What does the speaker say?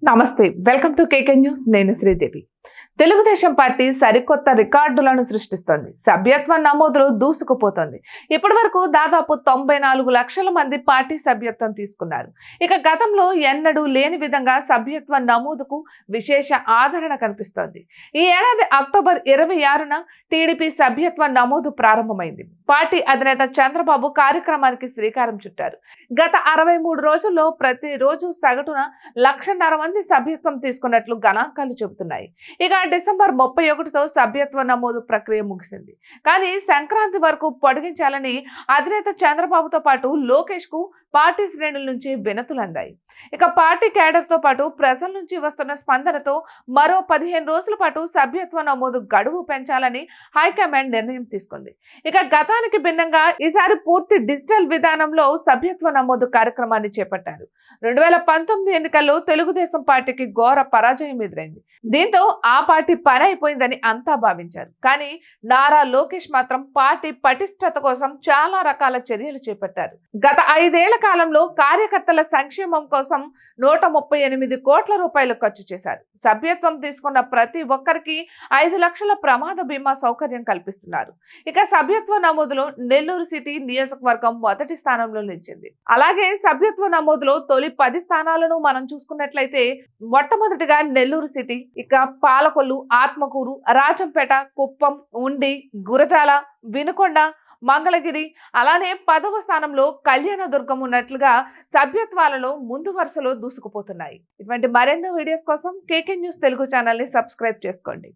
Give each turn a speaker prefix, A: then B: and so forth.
A: నమస్తే, welcome to KK news. నేను Sridevi. Telugu Desam party సరికొత్త రికార్డులను సృష్టిస్తోంది. సభ్యత్వ నమోదులు దూసుకుపోతోంది. ఇప్పటి వరకు దాదాపు 94 లక్షల మంది పార్టీ సభ్యత్వం తీసుకున్నారు. ఇక గతంలో ఎన్నడూ లేని విధంగా సభ్యత్వ నమోదుకు విశేష ఆదరణ కనిపిస్తోంది. ఈ ఏడాది అక్టోబర్ 26న టీడీపీ సభ్యత్వ నమోదు ప్రారంభమైంది. పార్టీ అధినేత చంద్రబాబు కార్యక్రమానికి శ్రీకారం చుట్టారు. గత 63 రోజుల్లో ప్రతిరోజు సగటున 1,50,000 మంది సభ్యత్వం తీసుకున్నట్లు గణాంకాలు చెబుతున్నాయి. ఇక డిసెంబర్ 31తో సభ్యత్వ నమోదు ప్రక్రియ ముగిసింది. కానీ సంక్రాంతి వరకు పొడిగించాలని అధినేత చంద్రబాబుతో పాటు లోకేష్ కు పార్టీ శ్రేణుల నుంచి వినతులు అందాయి. ఇక పార్టీ కేడర్ తో పాటు ప్రజల నుంచి వస్తున్న స్పందనతో మరో 15 రోజుల పాటు సభ్యత్వ నమోదు గడువు పెంచాలని హైకమాండ్ నిర్ణయం తీసుకుంది. ఇక గతానికి భిన్నంగా ఈసారి పూర్తి డిజిటల్ విధానంలో సభ్యత్వ నమోదు కార్యక్రమాన్ని చేపట్టారు. 2019 ఎన్నికల్లో తెలుగుదేశం పార్టీకి ఘోర పరాజయం ఎదురైంది. దీంతో ఆ పార్టీ పని అయిపోయిందని అంతా భావించారు. కానీ నారా లోకేష్ మాత్రం పార్టీ పటిష్టత కోసం చాలా రకాల చర్యలు చేపట్టారు. గత 5 ఏళ్ల కాలంలో కార్యకర్తల సంక్షేమం కోసం 138 కోట్ల రూపాయలు ఖర్చు చేశారు. సభ్యత్వం తీసుకున్న ప్రతి ఒక్కరికి 5 లక్షల ప్రమాద బీమా సౌకర్యం కల్పిస్తున్నారు. ఇక సభ్యత్వ నమోదులో నెల్లూరు సిటీ నియోజకవర్గం మొదటి స్థానంలో నిలిచింది. అలాగే సభ్యత్వ నమోదులో తొలి 10 స్థానాలను మనం చూసుకున్నట్లయితే మొట్టమొదటిగా నెల్లూరు సిటీ, ఇక పాలకొల్లు, ఆత్మకూరు, రాజంపేట, కుప్పం, ఉండి, గురజాల, వినుకొండ, మంగళగిరి, అలానే 10వ స్థానంలో కళ్యాణదుర్గం ఉన్నట్లుగా సభ్యత్వాలలో ముందు వరుసలో దూసుకుపోతున్నాయి. ఇటువంటి మరెన్నో వీడియోస్ కోసం కేకే న్యూస్ తెలుగు ఛానల్ ని సబ్స్క్రైబ్ చేసుకోండి.